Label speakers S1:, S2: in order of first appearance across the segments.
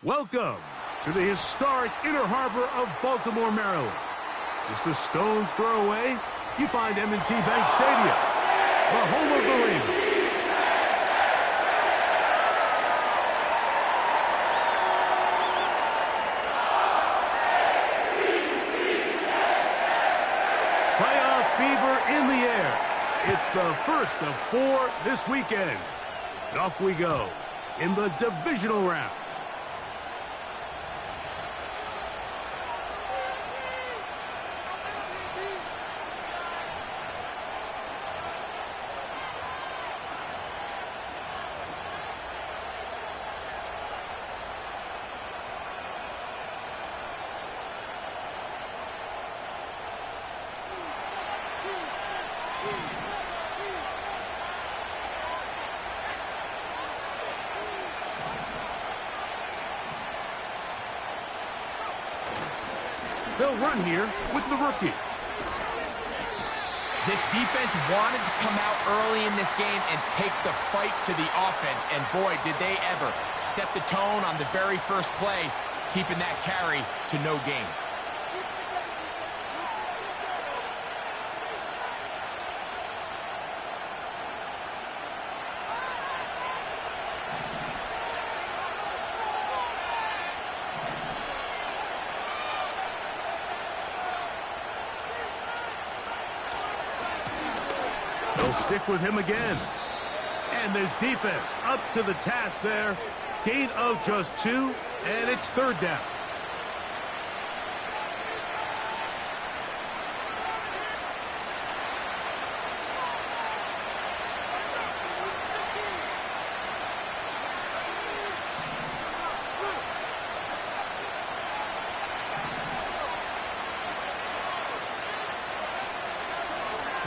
S1: Welcome to the historic Inner Harbor of Baltimore, Maryland. Just a stone's throw away, you find M&T Bank Stadium, the home of the Ravens. Playoff fever in the air. It's the first of 4 this weekend. And off we go in the divisional round. They'll run here with the rookie.
S2: This defense wanted to come out early in this game and take the fight to the offense, and boy, did they ever set the tone on the very first play, keeping that carry to no gain.
S1: They'll stick with him again. And this defense up to the task there. Gain of just 2, and it's 3rd down.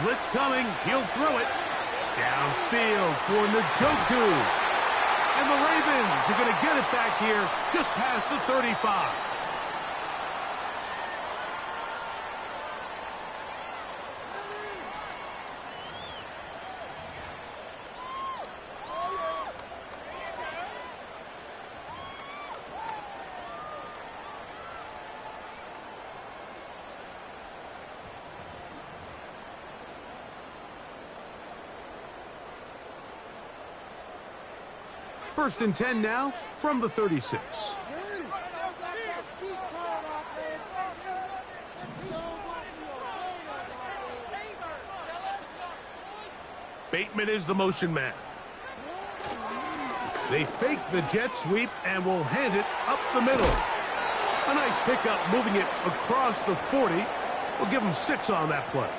S1: Blitz coming. He'll throw it. Downfield for Njoku. And the Ravens are going to get it back here just past the 35. First and 10 now from the 36. Bateman is the motion man. They fake the jet sweep and will hand it up the middle. A nice pickup moving it across the 40. We'll give them 6 on that play.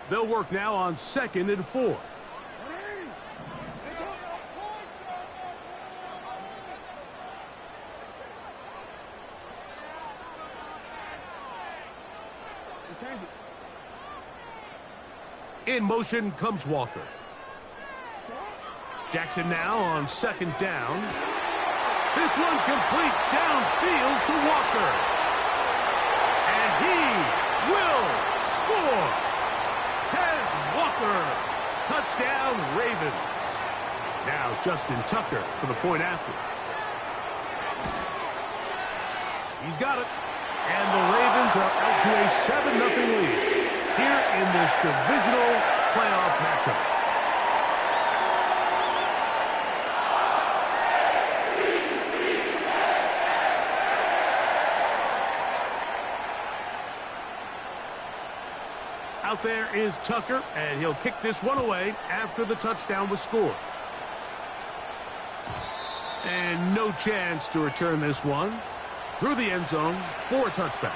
S1: They'll work now on 2nd and 4. In motion comes Walker. Jackson now on 2nd down. This one complete downfield to Walker. And he will score. Walker, touchdown Ravens. Now Justin Tucker for the point after. He's got it. And the Ravens are out to a 7-0 lead here in this divisional playoff matchup. Out there is Tucker, and he'll kick this one away after the touchdown was scored. And no chance to return this one through the end zone for a touchback.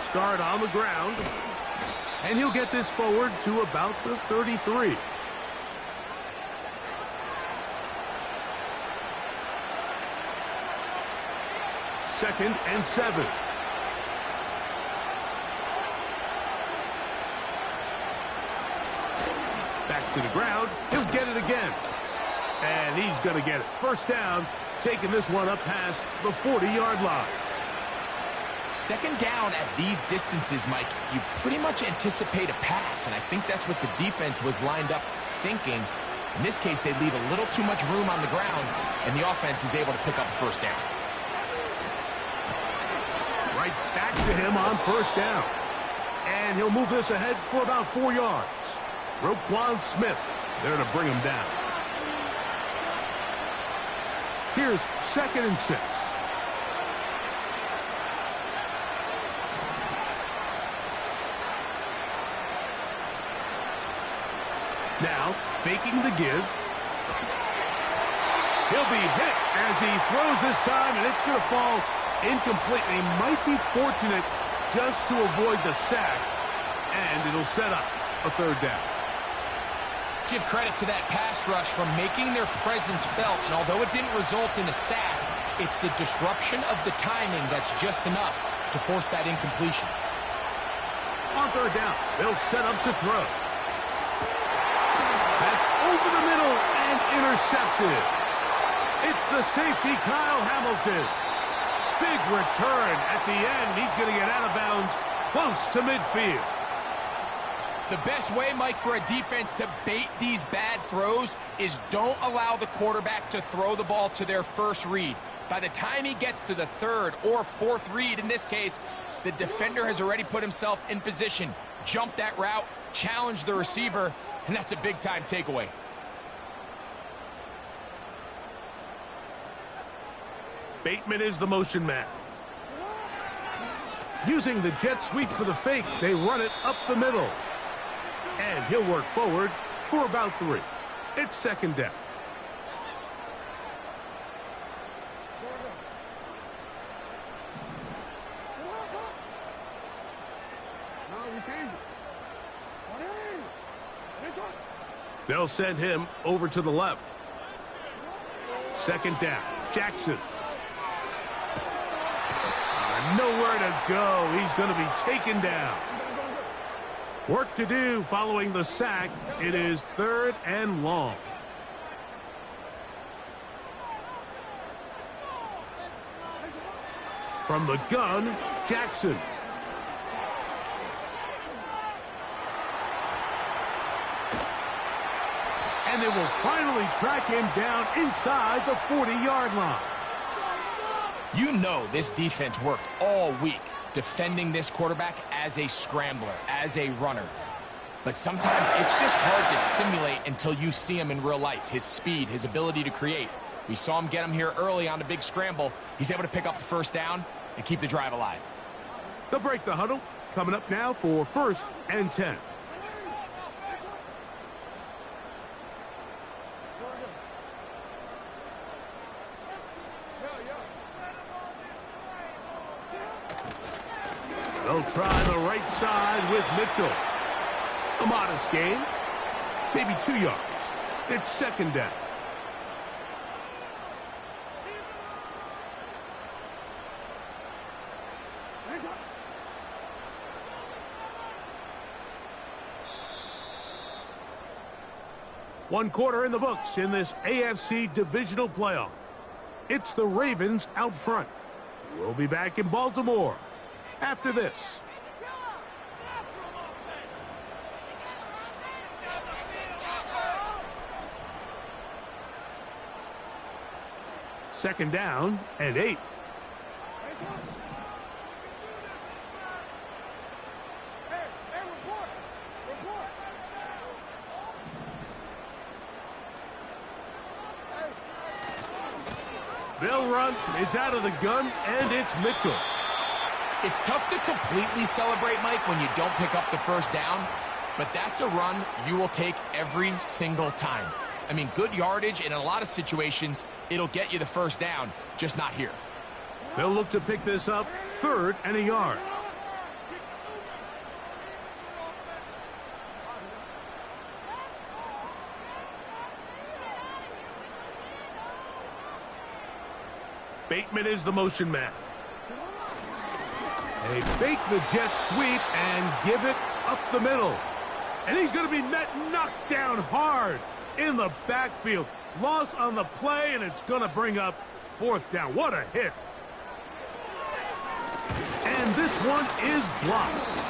S1: start on the ground. And he'll get this forward to about the 33. Second and 7. Back to the ground. He'll get it again. And he's going to get it. First down, taking this one up past the 40-yard line.
S2: Second down at these distances, Mike, you pretty much anticipate a pass, and I think that's what the defense was lined up thinking. In this case, they leave a little too much room on the ground, and the offense is able to pick up a first down.
S1: Right back to him on first down. And he'll move this ahead for about 4 yards. Roquan Smith there to bring him down. Here's second and 6. Now, faking the give. He'll be hit as he throws this time, and it's going to fall incomplete. He might be fortunate just to avoid the sack, and it'll set up a third down.
S2: Let's give credit to that pass rush for making their presence felt, and although it didn't result in a sack, it's the disruption of the timing that's just enough to force that incompletion.
S1: On third down, they'll set up to throw. That's over the middle and intercepted. It's the safety, Kyle Hamilton. Big return at the end. He's going to get out of bounds close to midfield.
S2: The best way, Mike, for a defense to bait these bad throws is don't allow the quarterback to throw the ball to their first read. By the time he gets to the third or fourth read, in this case, the defender has already put himself in position, jumped that route, challenged the receiver, and that's a big-time takeaway.
S1: Bateman is the motion man. Using the jet sweep for the fake, they run it up the middle. And he'll work forward for about 3. It's second down. They'll send him over to the left. Second down. Jackson. Nowhere to go. He's going to be taken down. Work to do following the sack. It is third and long. From the gun, Jackson. And they will finally track him down inside the 40-yard line.
S2: You know this defense worked all week defending this quarterback as a scrambler, as a runner. But sometimes it's just hard to simulate until you see him in real life. His speed, his ability to create. We saw him get him here early on the big scramble. He's able to pick up the first down and keep the drive alive.
S1: They'll break the huddle. Coming up now for first and 10. They'll try the right side with Mitchell. A modest gain. Maybe 2 yards. It's second down. One quarter in the books in this AFC divisional playoff. It's the Ravens out front. We'll be back in Baltimore after this. Second down and 8. They'll run. It's out of the gun, and it's Mitchell.
S2: It's tough to completely celebrate, Mike, when you don't pick up the first down, but that's a run you will take every single time. I mean, good yardage, and in a lot of situations, it'll get you the first down, just not here.
S1: They'll look to pick this up, third and a yard. Bateman is the motion man. They fake the jet sweep and give it up the middle. And he's going to be knocked down hard in the backfield. Loss on the play, and it's going to bring up fourth down. What a hit. And this one is blocked.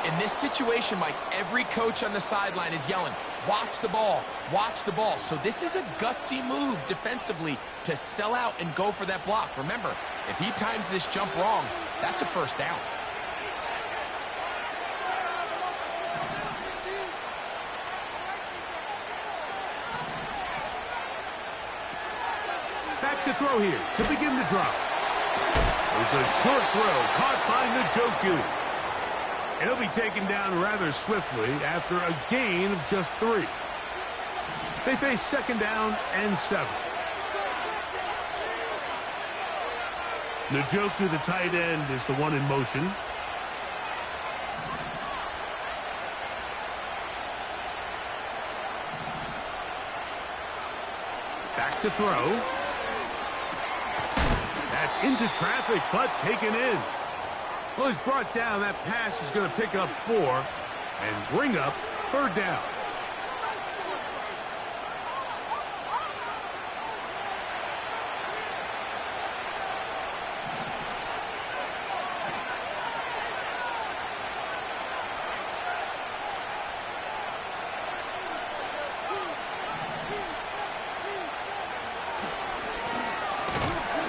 S2: In this situation, Mike, every coach on the sideline is yelling, watch the ball, watch the ball. So this is a gutsy move defensively to sell out and go for that block. Remember, if he times this jump wrong, that's a first down.
S1: Back to throw here to begin the drive. There's a short throw caught by Njoku. It'll be taken down rather swiftly after a gain of just 3. They face second down and 7. Njoku, the tight end, is the one in motion. Back to throw. That's into traffic, but taken in. Well, he's brought down. That pass is going to pick up 4 and bring up third down.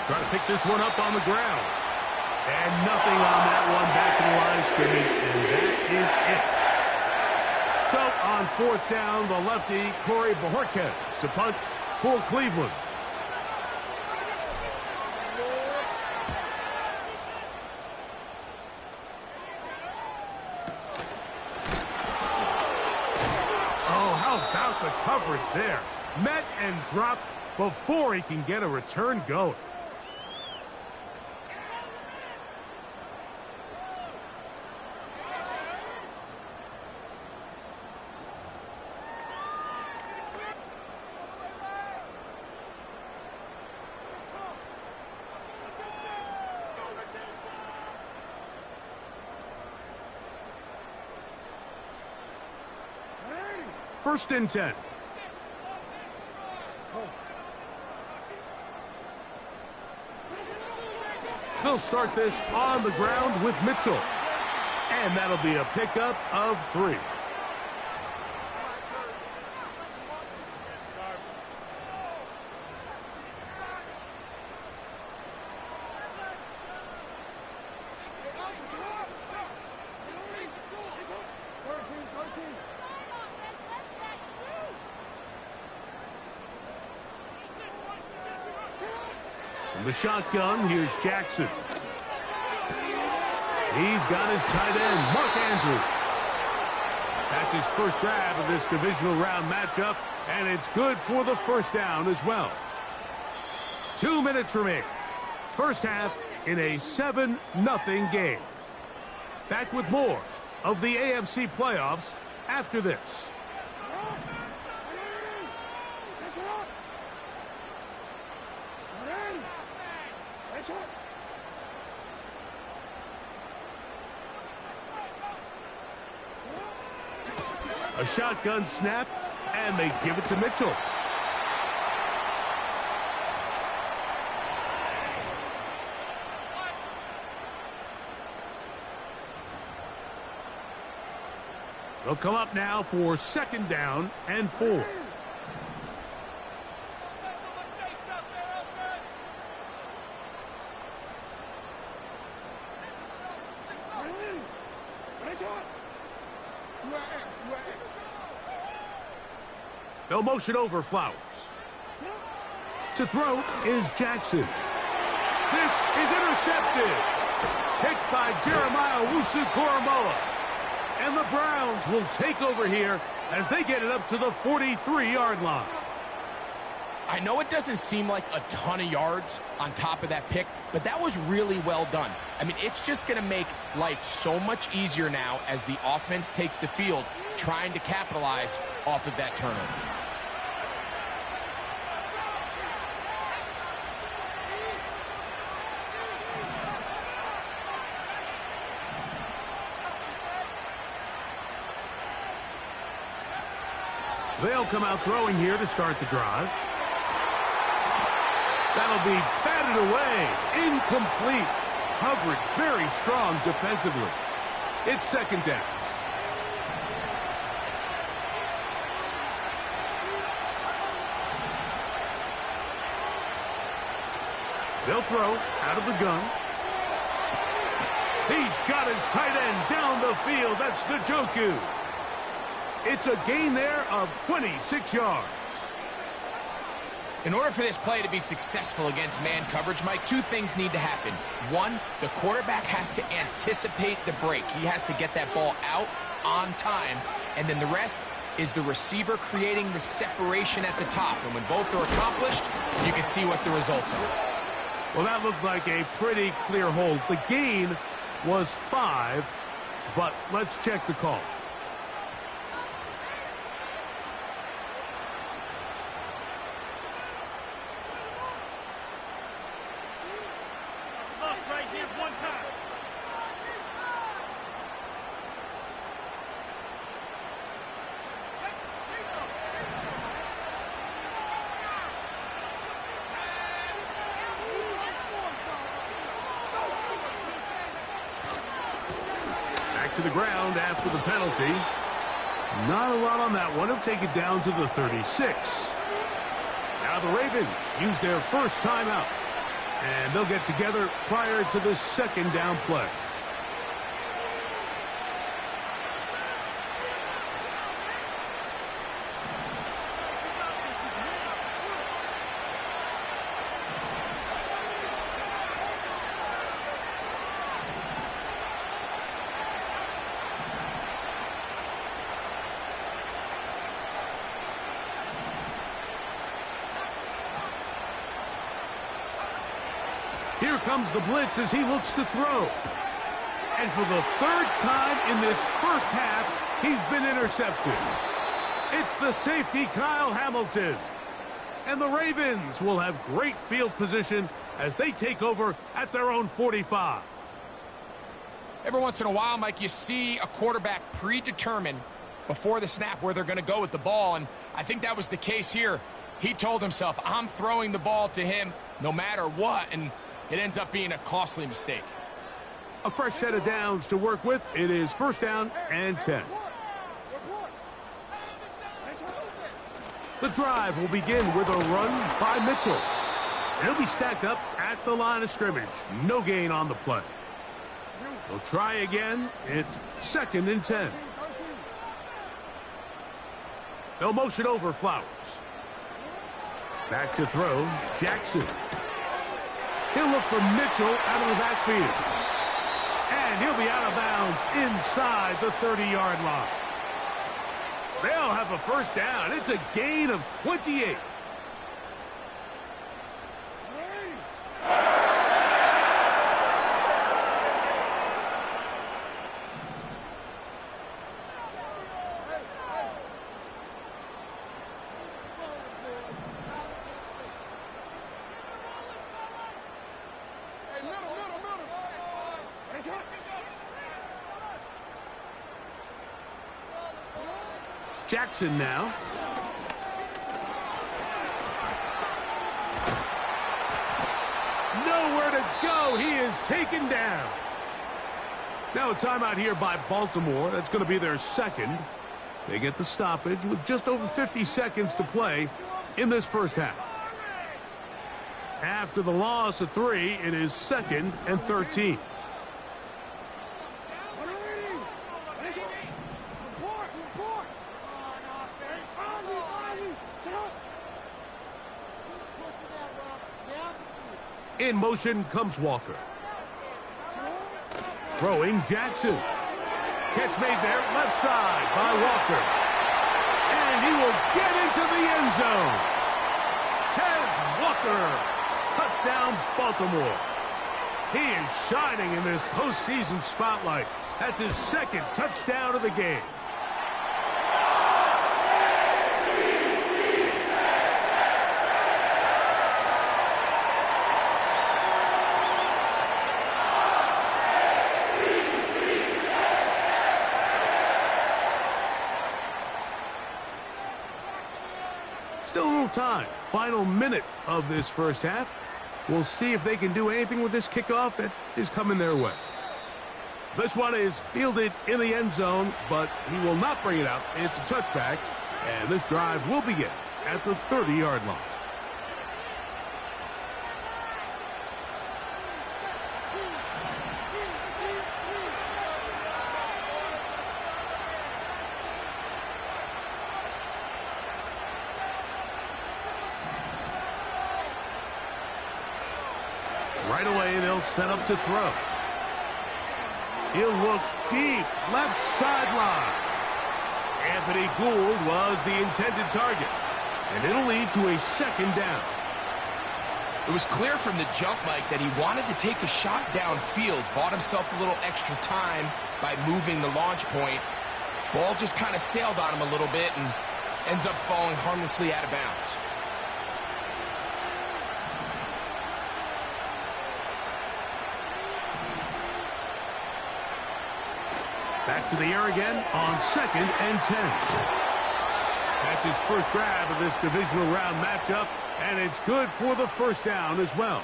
S1: Trying to pick this one up on the ground. And nothing on that one. Back to the line of scrimmage, and that is it. So on fourth down, the lefty, Corey Bojorquez, to punt for Cleveland. Oh, how about the coverage there? Met and dropped before he can get a return going. First and 10. They'll start this on the ground with Mitchell. And that'll be a pickup of 3. From the shotgun, here's Jackson. He's got his tight end, Mark Andrews. That's his first grab of this divisional round matchup, and it's good for the first down as well. 2 minutes remain. First half in a 7-0 game. Back with more of the AFC playoffs after this. A shotgun snap, and they give it to Mitchell. They'll come up now for second down and 4. They'll motion over Flowers. To throw is Jackson. This is intercepted. Picked by Jeremiah Owusu-Koramoah. And the Browns will take over here as they get it up to the 43-yard line.
S2: I know it doesn't seem like a ton of yards on top of that pick, but that was really well done. I mean, it's just going to make life so much easier now as the offense takes the field, trying to capitalize off of that turnover.
S1: They'll come out throwing here to start the drive. That'll be batted away. Incomplete. Coverage very strong defensively. It's second down. They'll throw out of the gun. He's got his tight end down the field. That's Njoku. It's a gain there of 26 yards.
S2: In order for this play to be successful against man coverage, Mike, two things need to happen. One, the quarterback has to anticipate the break. He has to get that ball out on time. And then the rest is the receiver creating the separation at the top. And when both are accomplished, you can see what the results are.
S1: Well, that looked like a pretty clear hold. The gain was 5, but let's check the call. To the ground after the penalty. Not a lot on that one. He'll take it down to the 36. Now the Ravens use their first timeout. And they'll get together prior to the second down play. Here comes the blitz as he looks to throw. And for the third time in this first half, he's been intercepted. It's the safety, Kyle Hamilton. And the Ravens will have great field position as they take over at their own 45.
S2: Every once in a while, Mike, you see a quarterback predetermine before the snap where they're going to go with the ball, and I think that was the case here. He told himself, I'm throwing the ball to him no matter what, and it ends up being a costly mistake.
S1: A fresh set of downs to work with. It is first down and 10. The drive will begin with a run by Mitchell. He'll be stacked up at the line of scrimmage. No gain on the play. They'll try again. It's second and 10. They'll motion over Flowers. Back to throw, Jackson. He'll look for Mitchell out of the backfield. And he'll be out of bounds inside the 30-yard line. They'll have a first down. It's a gain of 28. Jackson now. Nowhere to go. He is taken down. Now a timeout here by Baltimore. That's going to be their second. They get the stoppage with just over 50 seconds to play in this first half. After the loss of 3, it is second and 13. In motion comes Walker. Throwing Jackson. Catch made there, left side by Walker. And he will get into the end zone. Kez Walker. Touchdown, Baltimore. He is shining in this postseason spotlight. That's his second touchdown of the game. Still a little time. Final minute of this first half. We'll see if they can do anything with this kickoff that is coming their way. This one is fielded in the end zone, but he will not bring it out. It's a touchback, and this drive will begin at the 30-yard line. Right away, they'll set up to throw. He'll look deep, left sideline. Anthony Gould was the intended target, and it'll lead to a second down.
S2: It was clear from the jump, Mike, that he wanted to take a shot downfield, bought himself a little extra time by moving the launch point. Ball just kind of sailed on him a little bit and ends up falling harmlessly out of bounds.
S1: Back to the air again on 2nd and 10. That's his first grab of this divisional round matchup, and it's good for the first down as well.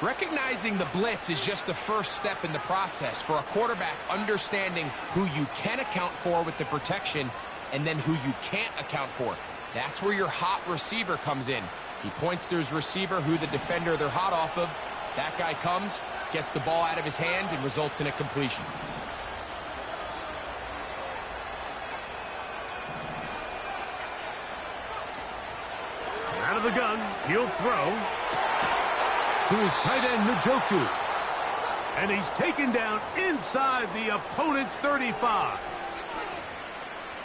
S2: Recognizing the blitz is just the first step in the process for a quarterback, understanding who you can account for with the protection and then who you can't account for. That's where your hot receiver comes in. He points to his receiver, who the defender they're hot off of. That guy comes, gets the ball out of his hand, and results in a completion.
S1: Out of the gun, he'll throw to his tight end, Njoku. And he's taken down inside the opponent's 35.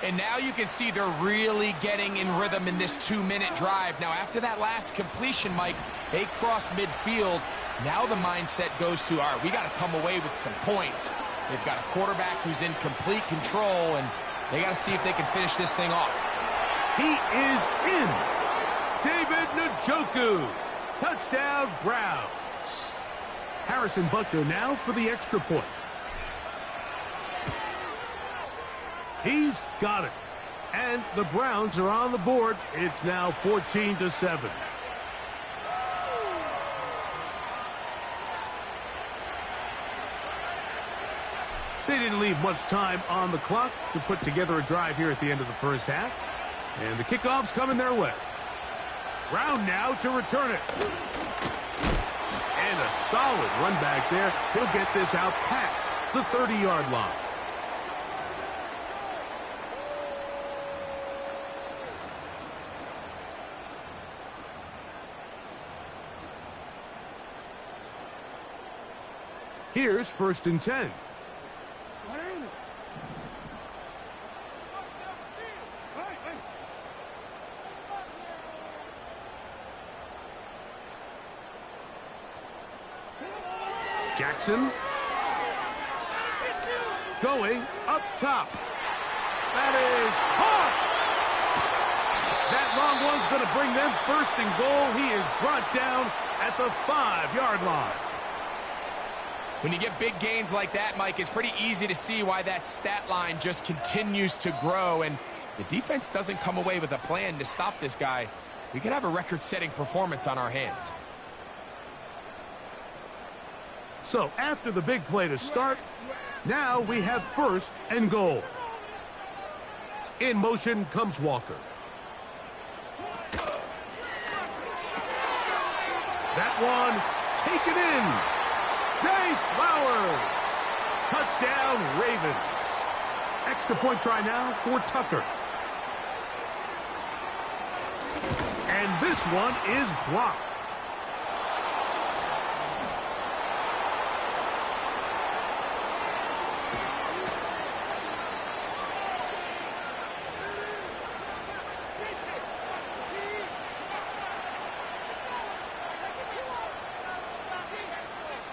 S2: And now you can see they're really getting in rhythm in this 2-minute drive. Now, after that last completion, Mike, they cross midfield. Now the mindset goes to, all right, we got to come away with some points. They've got a quarterback who's in complete control, and they got to see if they can finish this thing off.
S1: He is in. David Njoku. Touchdown, Browns. Harrison Butker now for the extra point. He's got it. And the Browns are on the board. It's now 14-7. They didn't leave much time on the clock to put together a drive here at the end of the first half. And the kickoff's coming their way. Brown now to return it. And a solid run back there. He'll get this out past the 30-yard line. Here's 1st and 10. Jackson going up top. That is hard. That long one's going to bring them 1st and goal. He is brought down at the 5-yard line.
S2: When you get big gains like that, Mike, it's pretty easy to see why that stat line just continues to grow, and the defense doesn't come away with a plan to stop this guy. We could have a record-setting performance on our hands.
S1: So after the big play to start, now we have 1st and goal. In motion comes Walker. That one taken in. Zay Flowers. Touchdown, Ravens. Extra point try now for Tucker. And this one is blocked.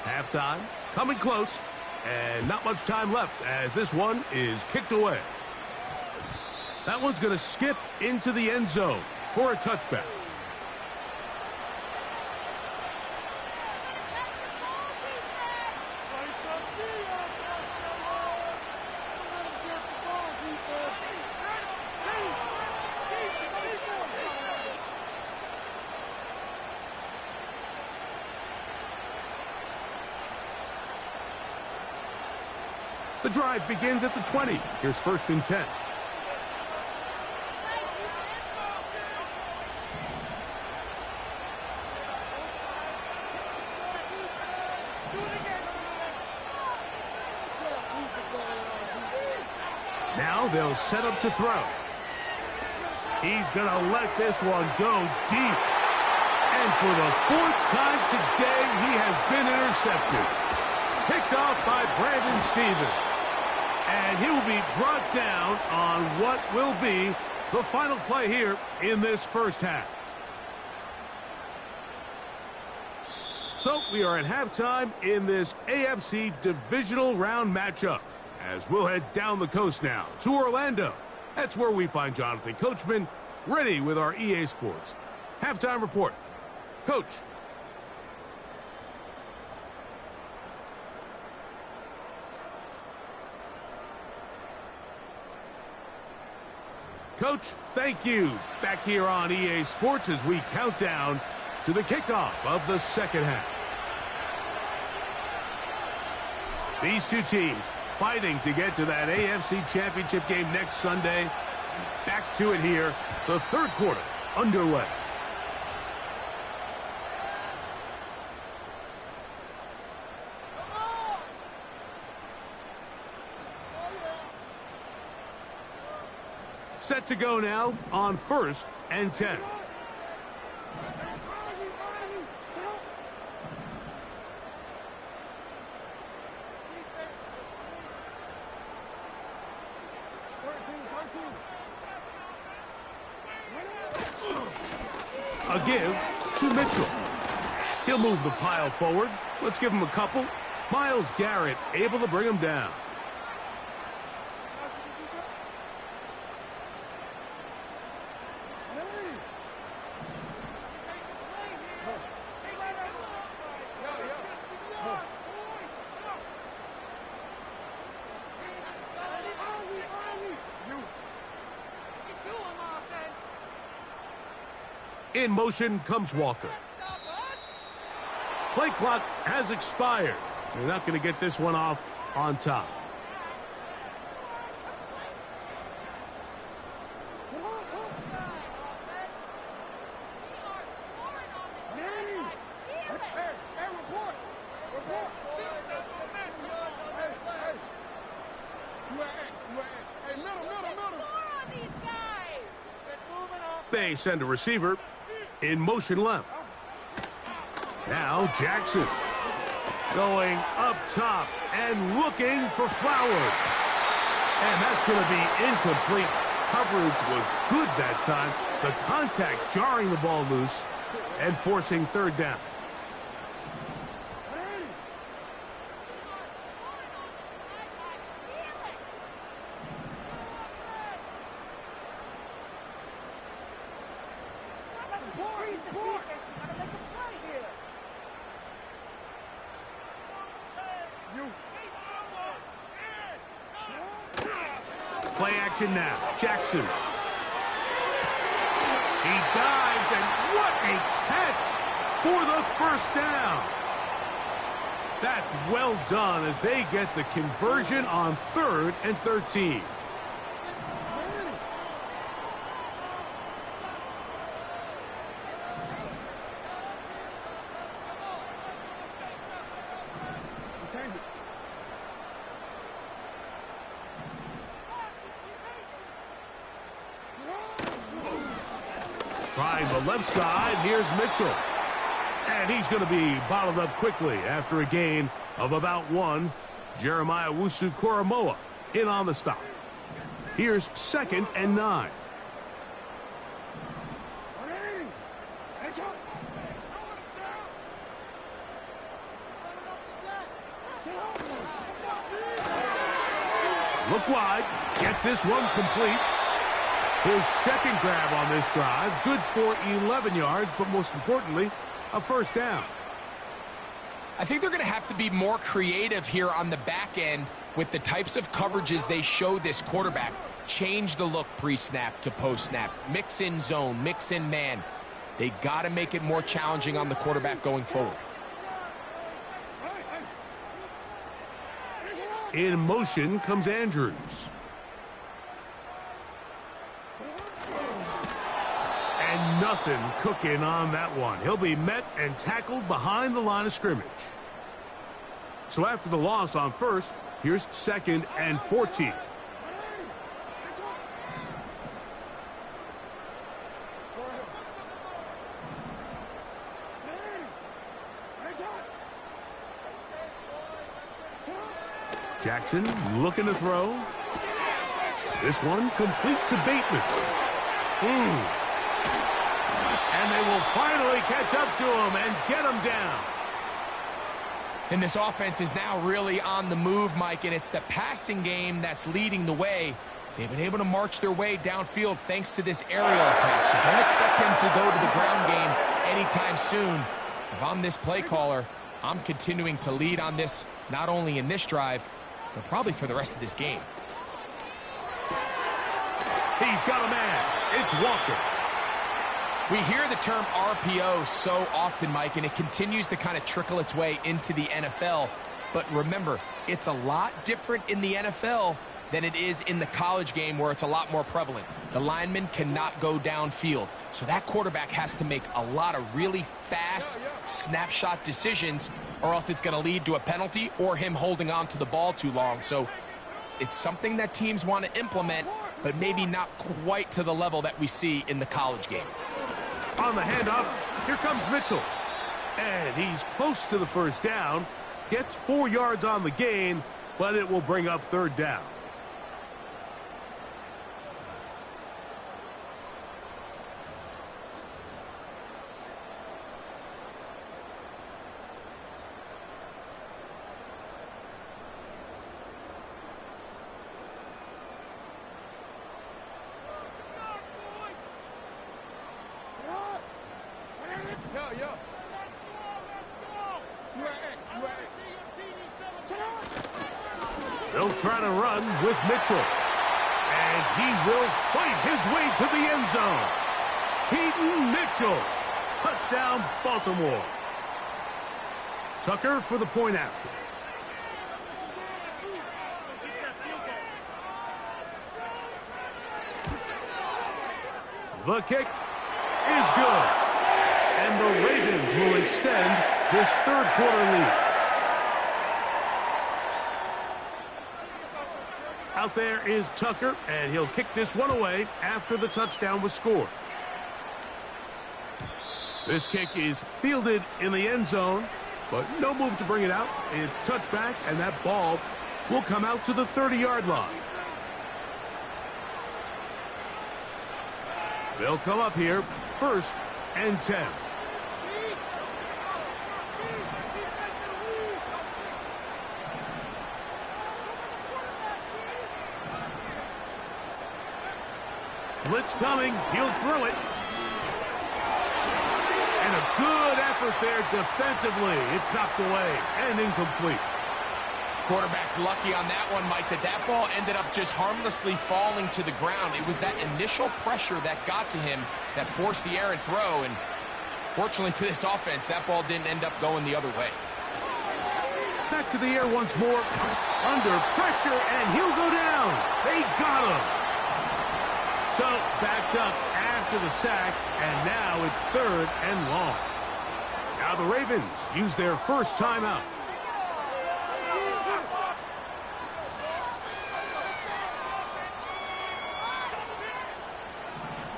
S1: Halftime, coming close, and not much time left as this one is kicked away. That one's going to skip into the end zone for a touchback. The drive begins at the 20. Here's 1st and 10. Now they'll set up to throw. He's going to let this one go deep. And for the 4th time today, he has been intercepted. Picked off by Brandon Stevens. And he will be brought down on what will be the final play here in this first half. So we are at halftime in this AFC divisional round matchup, as we'll head down the coast now to Orlando. That's where we find Jonathan Coachman ready with our EA Sports halftime report. Coach. Coach, thank you. Back here on EA Sports as we count down to the kickoff of the second half. These two teams fighting to get to that AFC Championship game next Sunday. Back to it here, the 3rd quarter underway. Set to go now on 1st and 10. A give to Mitchell. He'll move the pile forward. Let's give him a couple. Myles Garrett able to bring him down. In motion comes Walker. Play clock has expired. They're not going to get this one off on top. They send a receiver in motion left. Now Jackson going up top and looking for Flowers. And that's going to be incomplete. Coverage was good that time. The contact jarring the ball loose and forcing 3rd down. Play action now. Jackson. He dives, and what a catch for the 1st down. That's well done as they get the conversion on 3rd and 13. Trying the left side, here's Mitchell. And he's going to be bottled up quickly after a gain of about 1. Jeremiah Owusu-Koramoah in on the stop. Here's 2nd and 9. Look wide, get this one complete. His 2nd grab on this drive, good for 11 yards, but most importantly, a 1st down.
S2: I think they're going to have to be more creative here on the back end with the types of coverages they show this quarterback. Change the look pre-snap to post-snap. Mix in zone, mix in man. They got to make it more challenging on the quarterback going forward.
S1: In motion comes Andrews. And nothing cooking on that one. He'll be met and tackled behind the line of scrimmage. So after the loss on first, here's 2nd and 14. Jackson looking to throw. This one complete to Bateman. And they will finally catch up to him and get him down.
S2: And this offense is now really on the move, Mike, and it's the passing game that's leading the way. They've been able to march their way downfield thanks to this aerial attack, so don't expect them to go to the ground game anytime soon. If I'm this play caller, I'm continuing to lead on this, not only in this drive, but probably for the rest of this game.
S1: He's got a man. It's Walker.
S2: We hear the term RPO so often, Mike, and it continues to kind of trickle its way into the NFL. But remember, it's a lot different in the NFL than it is in the college game where it's a lot more prevalent. The lineman cannot go downfield. So that quarterback has to make a lot of really fast snapshot decisions, or else it's going to lead to a penalty or him holding on to the ball too long. So it's something that teams want to implement, but maybe not quite to the level that we see in the college game.
S1: On the handoff, here comes Mitchell. And he's close to the first down. Gets 4 yards on the gain, but it will bring up 3rd down. They'll try to run with Mitchell. And he will fight his way to the end zone. Peyton Mitchell. Touchdown, Baltimore. Tucker for the point after. The kick is good. And the Ravens will extend this 3rd quarter lead. Out there is Tucker, and he'll kick this one away after the touchdown was scored. This kick is fielded in the end zone, but no move to bring it out. It's touchback, and that ball will come out to the 30-yard line. They'll come up here, 1st and 10. Blitz coming. He'll throw it. And a good effort there defensively. It's knocked away and incomplete.
S2: Quarterback's lucky on that one, Mike, that ball ended up just harmlessly falling to the ground. It was that initial pressure that got to him that forced the errant throw. And fortunately for this offense, that ball didn't end up going the other way.
S1: Back to the air once more. Under pressure, and he'll go down. They got him. So, backed up after the sack, and now it's 3rd and long. Now the Ravens use their first timeout.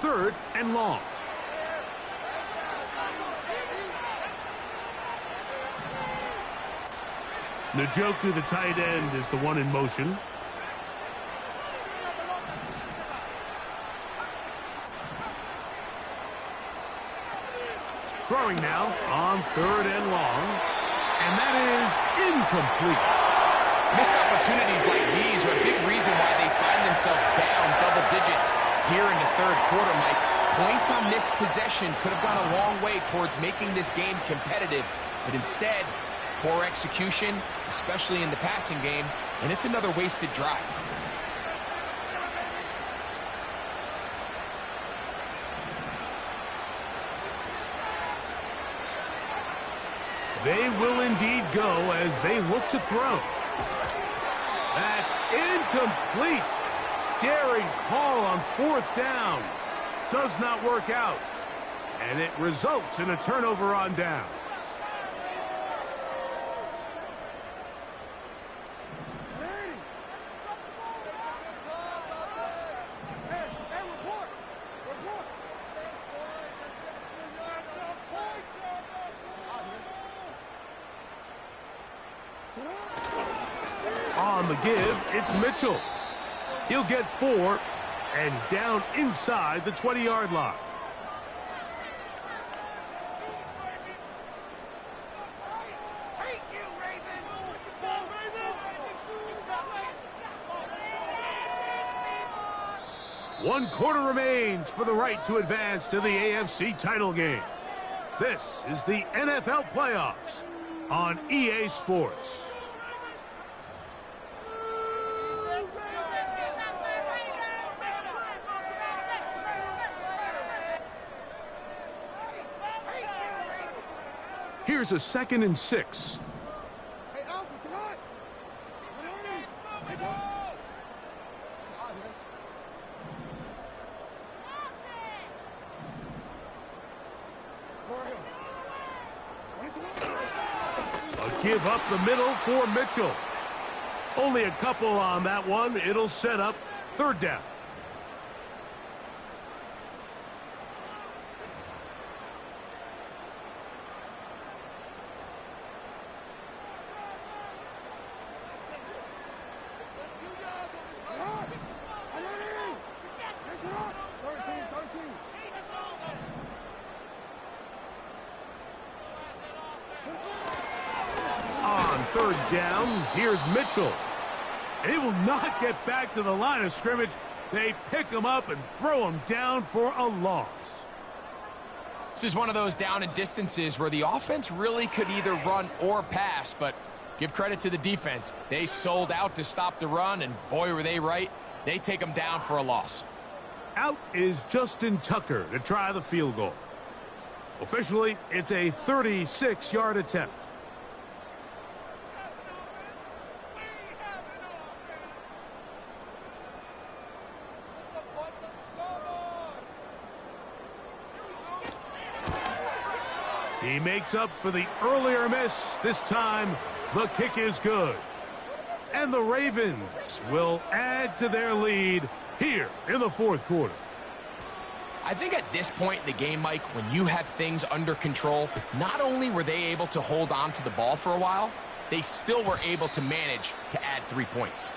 S1: Third and long. Njoku, the tight end, is the one in motion. Throwing now on 3rd and long. And that is incomplete.
S2: Missed opportunities like these are a big reason why they find themselves down double digits here in the 3rd quarter, Mike. Points on this possession could have gone a long way towards making this game competitive. But instead, poor execution, especially in the passing game, and it's another wasted drive. They will indeed go as they look to throw.
S1: Incomplete. Daring call on 4th down. Does not work out. And it results in a turnover on downs. On the give, it's Mitchell. He'll get 4 and down inside the 20-yard line. One quarter remains for the right to advance to the AFC title game. This is the NFL playoffs on EA Sports. Here's a 2nd and 6. A give up the middle for Mitchell. Only a couple on that one. It'll set up 3rd down. On 3rd down, here's Mitchell. He will not get back to the line of scrimmage. They pick him up and throw him down for a loss.
S2: This is one of those down and distances where the offense really could either run or pass, but give credit to the defense. They sold out to stop the run, and boy, were they right. They take him down for a loss.
S1: Out is Justin Tucker to try the field goal. Officially, it's a 36-yard attempt. He makes up for the earlier miss. This time, the kick is good. And the Ravens will add to their lead here in the 4th quarter.
S2: I think at this point in the game, Mike, when you have things under control, not only were they able to hold on to the ball for a while, they still were able to manage to add 3 points.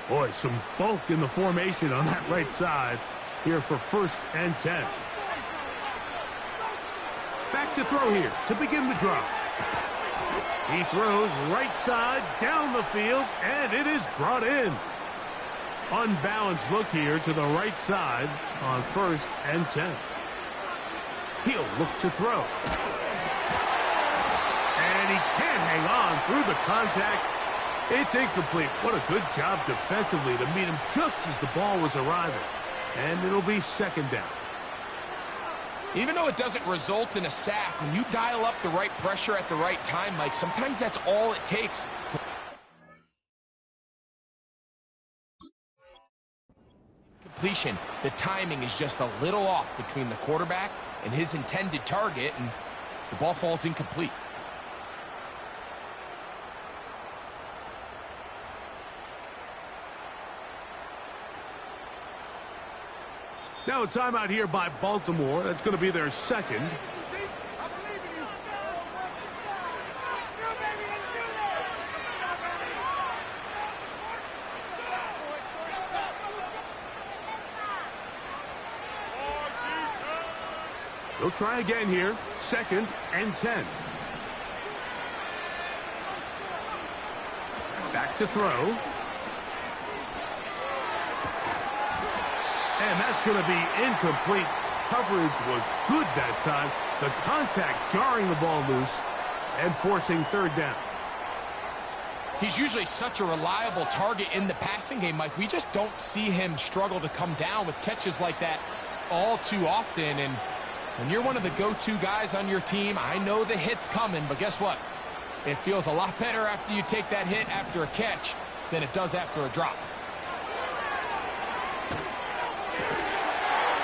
S1: Boy, some bulk in the formation on that right side here for 1st and 10. Back to throw here to begin the drive. He throws right side down the field, and it is brought in. Unbalanced look here to the right side on 1st and 10. He'll look to throw. And he can't hang on through the contact. It's incomplete. What a good job defensively to meet him just as the ball was arriving. And it'll be 2nd down.
S2: Even though it doesn't result in a sack, when you dial up the right pressure at the right time, Mike, sometimes that's all it takes to... completion. The timing is just a little off between the quarterback and his intended target, and the ball falls incomplete.
S1: Now a timeout here by Baltimore. That's going to be their 2nd. They'll try again here. 2nd and 10. Back to throw. And that's going to be incomplete. Coverage was good that time. The contact jarring the ball loose. and forcing third down.
S2: He's usually such a reliable target in the passing game, Mike. We just don't see him struggle to come down with catches like that all too often. And when you're one of the go-to guys on your team, I know the hit's coming, but guess what? It feels a lot better after you take that hit after a catch than it does after a drop.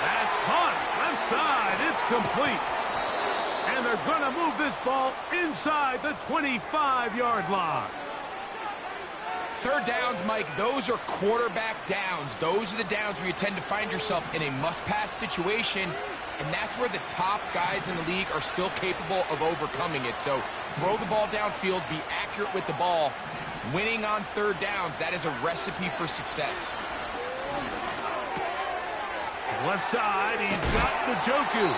S1: That's caught. Left side. It's complete. And they're going to move this ball inside the 25-yard line.
S2: Third downs, Mike, those are quarterback downs. Those are the downs where you tend to find yourself in a must-pass situation, and that's where the top guys in the league are still capable of overcoming it. So throw the ball downfield, be accurate with the ball. Winning on third downs, that is a recipe for success.
S1: Left side, he's got Njoku.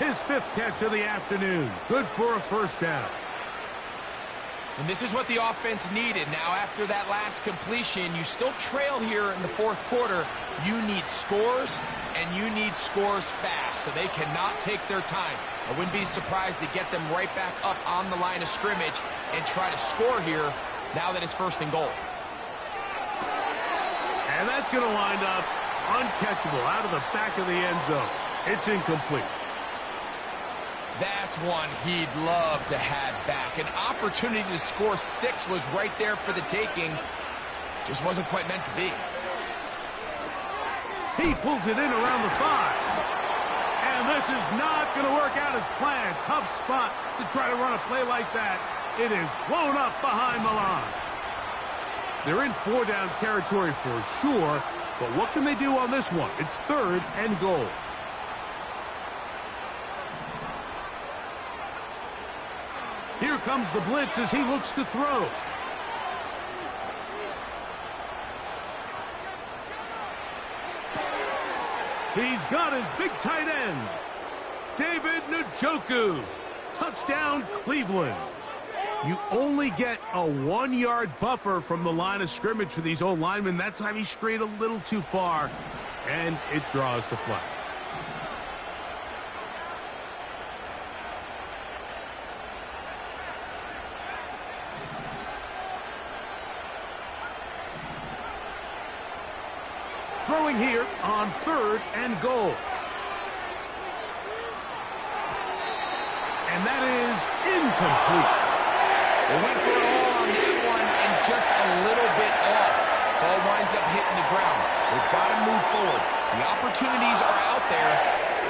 S1: His 5th catch of the afternoon. Good for a first down.
S2: And this is what the offense needed. Now, after that last completion, you still trail here in the fourth quarter. You need scores, and you need scores fast, so they cannot take their time. I wouldn't be surprised to get them right back up on the line of scrimmage and try to score here now that it's 1st and goal.
S1: And that's going to wind up uncatchable out of the back of the end zone. It's incomplete.
S2: That's one he'd love to have back. An opportunity to score 6 was right there for the taking. Just wasn't quite meant to be.
S1: He pulls it in around the 5. And this is not going to work out as planned. Tough spot to try to run a play like that. It is blown up behind the line. They're in 4-down territory for sure, but what can they do on this one? It's 3rd and goal. Here comes the blitz as he looks to throw. He's got his big tight end, David Njoku. Touchdown, Cleveland. You only get a 1-yard buffer from the line of scrimmage for these old linemen. That time he strayed a little too far, and it draws the flag. Throwing here on 3rd and goal. And that is incomplete.
S2: They went for it all on that one and just a little bit off. Ball winds up hitting the ground. They've got to move forward. The opportunities are out there.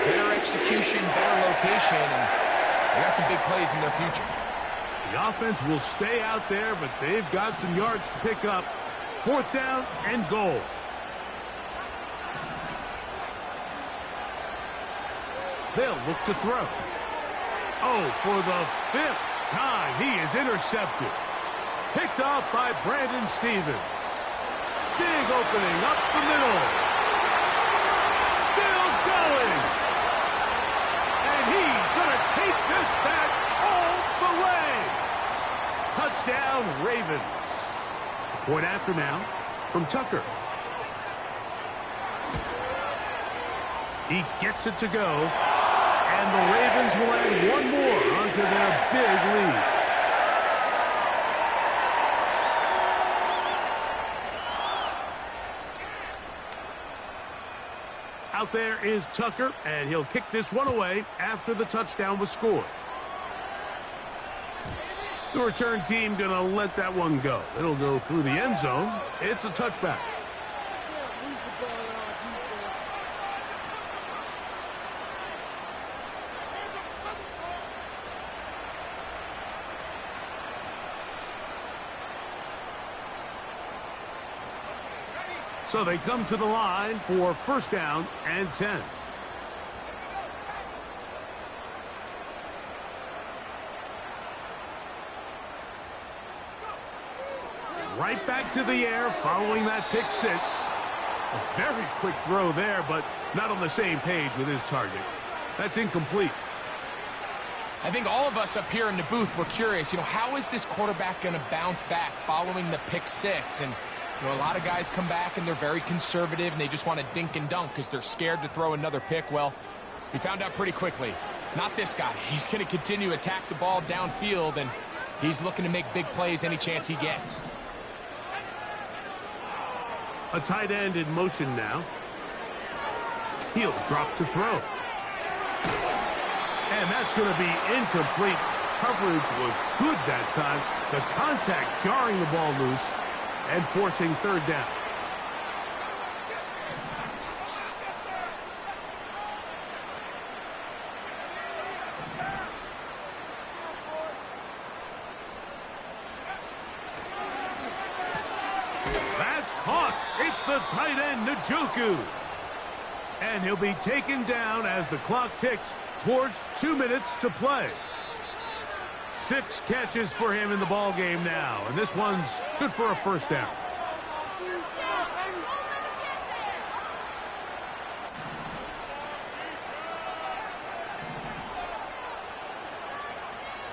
S2: Better execution, better location, and they got some big plays in their future.
S1: The offense will stay out there, but they've got some yards to pick up. 4th down and goal. They'll look to throw. Oh, for the 5th time, he is intercepted. Picked off by Brandon Stevens. Big opening up the middle. Still going. And he's going to take this back all the way. Touchdown, Ravens. Point after now from Tucker. He gets it to go. And the Ravens will add one more onto their big lead. Out there is Tucker, and he'll kick this one away after the touchdown was scored. The return team going to let that one go. It'll go through the end zone. It's a touchback. So they come to the line for 1st down and 10. Right back to the air following that pick 6. A very quick throw there, but not on the same page with his target. That's incomplete.
S2: I think all of us up here in the booth were curious, how is this quarterback going to bounce back following the pick 6? And a lot of guys come back and they're very conservative and they just want to dink and dunk because they're scared to throw another pick. Well, we found out pretty quickly. Not this guy. He's going to continue to attack the ball downfield, and he's looking to make big plays any chance he gets.
S1: A tight end in motion now. He'll drop to throw. And that's going to be incomplete. Coverage was good that time. The contact jarring the ball loose and forcing third down. That's caught. It's the tight end, Njoku. And he'll be taken down as the clock ticks towards 2 minutes to play. 6 catches for him in the ball game now, and this one's good for a first down.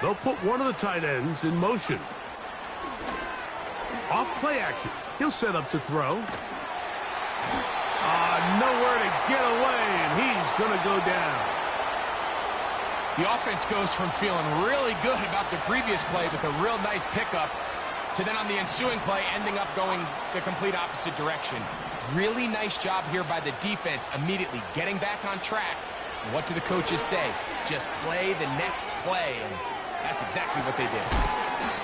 S1: They'll put one of the tight ends in motion. Off play action. He'll set up to throw. Nowhere to get away, and he's going to go down.
S2: The offense goes from feeling really good about the previous play with a real nice pickup to then on the ensuing play ending up going the complete opposite direction. Really nice job here by the defense immediately getting back on track. And what do the coaches say? Just play the next play, and that's exactly what they did.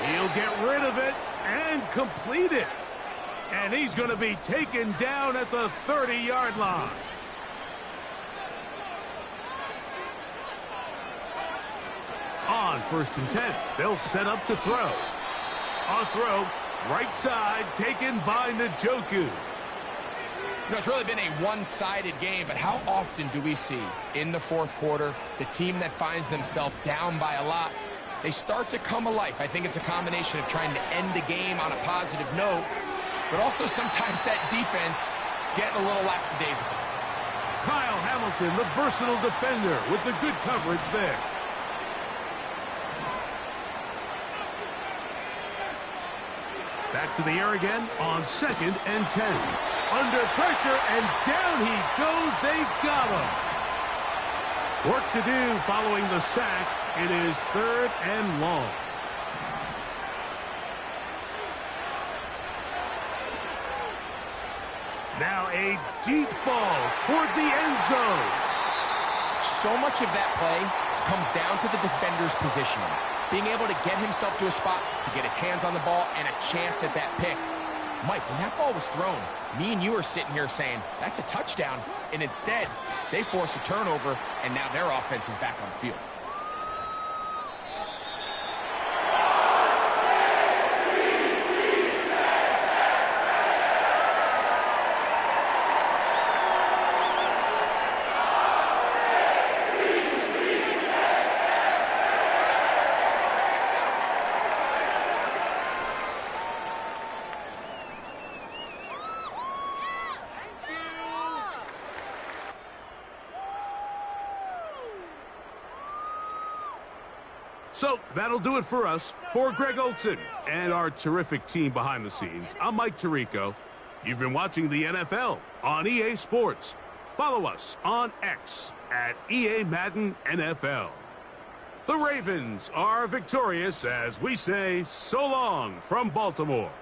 S1: He'll get rid of it and complete it. And he's going to be taken down at the 30-yard line. On 1st and 10, they'll set up to throw. A throw, right side, taken by Njoku.
S2: You know, it's really been a one-sided game, but how often do we see in the fourth quarter the team that finds themselves down by a lot, they start to come alive? I think it's a combination of trying to end the game on a positive note, but also sometimes that defense getting a little lackadaisical.
S1: Kyle Hamilton, the versatile defender, with the good coverage there. Back to the air again on 2nd and 10. Under pressure, and down he goes. They've got him. Work to do following the sack. It is 3rd and long. Now a deep ball toward the end zone.
S2: So much of that play comes down to the defender's positioning. Being able to get himself to a spot, to get his hands on the ball, and a chance at that pick. Mike, when that ball was thrown, me and you are sitting here saying, that's a touchdown. And instead, they force a turnover, and now their offense is back on the field.
S1: So that'll do it for us. For Greg Olson and our terrific team behind the scenes, I'm Mike Tirico. You've been watching the NFL on EA Sports. Follow us on X at EA Madden NFL. The Ravens are victorious as we say so long from Baltimore.